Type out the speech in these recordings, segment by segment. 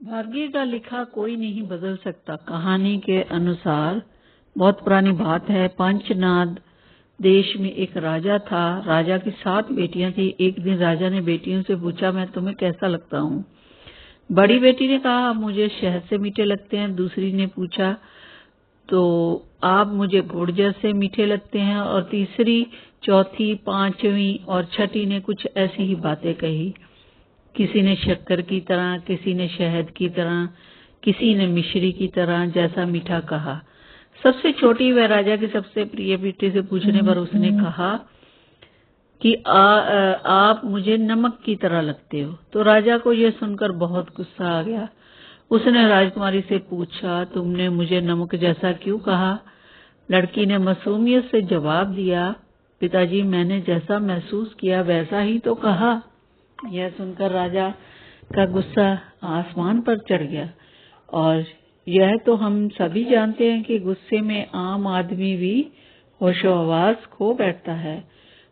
भाग्य का लिखा कोई नहीं बदल सकता। कहानी के अनुसार बहुत पुरानी बात है। पंचनाद देश में एक राजा था। राजा की 7 बेटियां थी। एक दिन राजा ने बेटियों से पूछा, मैं तुम्हें कैसा लगता हूँ? बड़ी बेटी ने कहा, मुझे शहद से मीठे लगते हैं। दूसरी ने पूछा, तो आप मुझे गुड़ जैसे मीठे लगते हैं। और तीसरी, चौथी, पांचवी और छठी ने कुछ ऐसी ही बातें कही। किसी ने शक्कर की तरह, किसी ने शहद की तरह, किसी ने मिश्री की तरह जैसा मीठा कहा। सबसे छोटी वह राजा की सबसे प्रिय बेटी से पूछने पर उसने कहा कि आप मुझे नमक की तरह लगते हो। तो राजा को यह सुनकर बहुत गुस्सा आ गया। उसने राजकुमारी से पूछा, तुमने मुझे नमक जैसा क्यों कहा? लड़की ने मासूमियत से जवाब दिया, पिताजी, मैंने जैसा महसूस किया वैसा ही तो कहा। यह सुनकर राजा का गुस्सा आसमान पर चढ़ गया। और यह तो हम सभी जानते हैं कि गुस्से में आम आदमी भी होशो-हवास खो बैठता है।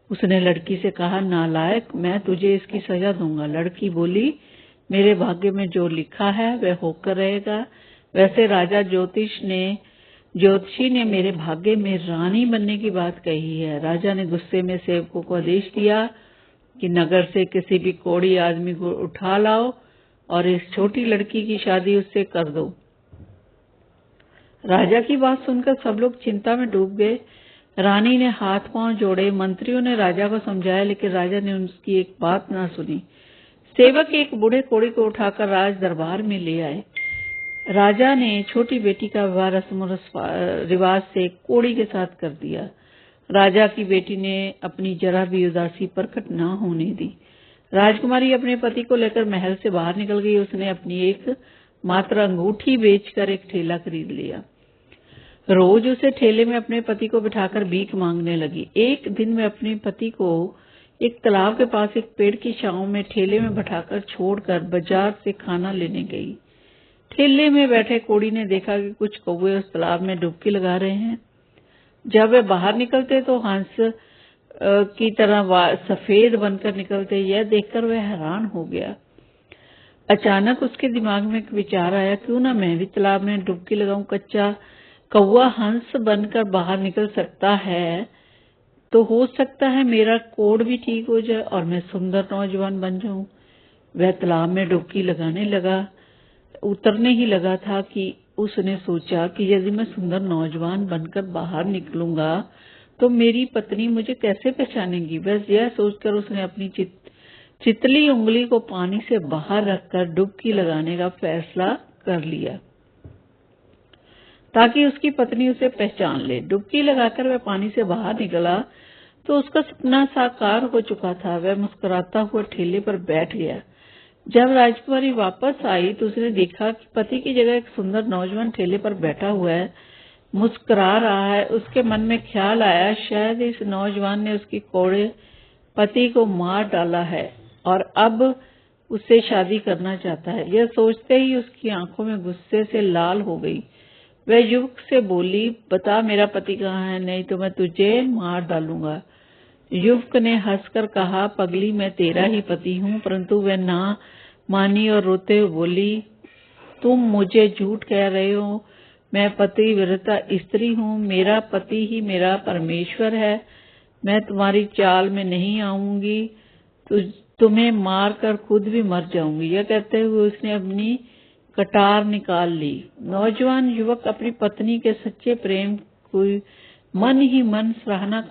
उसने लड़की से कहा, नालायक, मैं तुझे इसकी सजा दूंगा। लड़की बोली, मेरे भाग्य में जो लिखा है वह होकर रहेगा। वैसे राजा ज्योतिषी ने मेरे भाग्य में रानी बनने की बात कही है। राजा ने गुस्से में सेवकों को आदेश दिया कि नगर से किसी भी कोढ़ी आदमी को उठा लाओ और इस छोटी लड़की की शादी उससे कर दो। राजा की बात सुनकर सब लोग चिंता में डूब गए। रानी ने हाथ पांव जोड़े। मंत्रियों ने राजा को समझाया, लेकिन राजा ने उनकी एक बात ना सुनी। सेवक एक बूढ़े कोढ़ी को उठाकर राज दरबार में ले आए। राजा ने छोटी बेटी का विवाह रस्म रिवाज से कोढ़ी के साथ कर दिया। राजा की बेटी ने अपनी जरा भी उदासी प्रकट न होने दी। राजकुमारी अपने पति को लेकर महल से बाहर निकल गई। उसने अपनी एक मात्र अंगूठी बेचकर एक ठेला खरीद लिया। रोज उसे ठेले में अपने पति को बिठाकर भीख मांगने लगी। एक दिन मैं अपने पति को एक तालाब के पास एक पेड़ की छांव में ठेले में बैठाकर छोड़कर बाजार से खाना लेने गई। ठेले में बैठे कोढ़ी ने देखा कि कुछ कौवे उस तालाब में डुबकी लगा रहे हैं। जब वे बाहर निकलते तो हंस की तरह सफेद बनकर निकलते। यह देखकर वह हैरान हो गया। अचानक उसके दिमाग में एक विचार आया, क्यों ना मैं भी तालाब में डुबकी लगाऊं। कच्चा कौवा हंस बनकर बाहर निकल सकता है तो हो सकता है मेरा कोढ़ भी ठीक हो जाए और मैं सुंदर नौजवान बन जाऊं। वह तालाब में डुबकी लगाने लगा। उतरने ही लगा था कि उसने सोचा कि यदि मैं सुंदर नौजवान बनकर बाहर निकलूंगा तो मेरी पत्नी मुझे कैसे पहचानेगी। बस यह सोचकर उसने अपनी चितली उंगली को पानी से बाहर रखकर डुबकी लगाने का फैसला कर लिया ताकि उसकी पत्नी उसे पहचान ले। डुबकी लगाकर वह पानी से बाहर निकला तो उसका सपना साकार हो चुका था। वह मुस्कुराता हुआ ठेले पर बैठ गया। जब राजकुमारी वापस आई तो उसने देखा कि पति की जगह एक सुंदर नौजवान ठेले पर बैठा हुआ है, मुस्कुरा रहा है। उसके मन में ख्याल आया, शायद इस नौजवान ने उसकी कोढ़े पति को मार डाला है और अब उससे शादी करना चाहता है। यह सोचते ही उसकी आंखों में गुस्से से लाल हो गई। वह युवक से बोली, बता मेरा पति कहाँ है, नहीं तो मैं तुझे मार डालूंगा। युवक ने हंसकर कहा, पगली, मैं तेरा ही पति हूँ। परंतु वह ना मानी और रोते हुए बोली, तुम मुझे झूठ कह रहे हो। मैं पतिव्रता स्त्री हूँ। मेरा पति ही मेरा परमेश्वर है। मैं तुम्हारी चाल में नहीं आऊंगी। तुम्हें मारकर खुद भी मर जाऊंगी। यह कहते हुए उसने अपनी कटार निकाल ली। नौजवान युवक अपनी पत्नी के सच्चे प्रेम की मन ही मन सराहना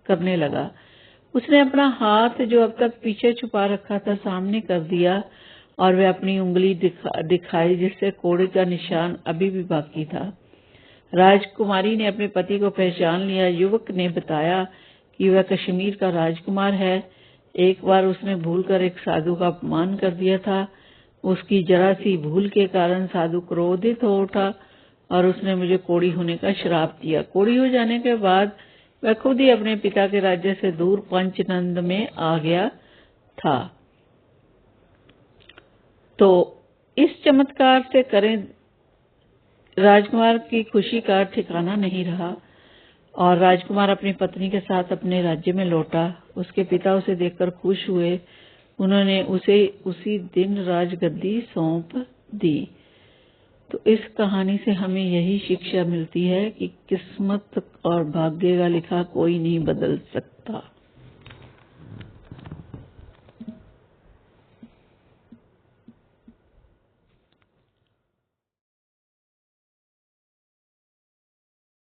करने लगा। उसने अपना हाथ जो अब तक पीछे छुपा रखा था सामने कर दिया और वह अपनी उंगली दिखाई जिससे कोढ़े का निशान अभी भी बाकी था। राजकुमारी ने अपने पति को पहचान लिया। युवक ने बताया कि वह कश्मीर का राजकुमार है। एक बार उसने भूलकर एक साधु का अपमान कर दिया था। उसकी जरा सी भूल के कारण साधु क्रोधित हो उठा और उसने मुझे कोढ़ी होने का श्राप दिया। कोढ़ी हो जाने के बाद वह खुद ही अपने पिता के राज्य से दूर पंचनंद में आ गया था। तो इस चमत्कार से करें राजकुमार की खुशी का ठिकाना नहीं रहा और राजकुमार अपनी पत्नी के साथ अपने राज्य में लौटा। उसके पिता उसे देखकर खुश हुए। उन्होंने उसे उसी दिन राजगद्दी सौंप दी। तो इस कहानी से हमें यही शिक्षा मिलती है कि किस्मत और भाग्य का लिखा कोई नहीं बदल सकता।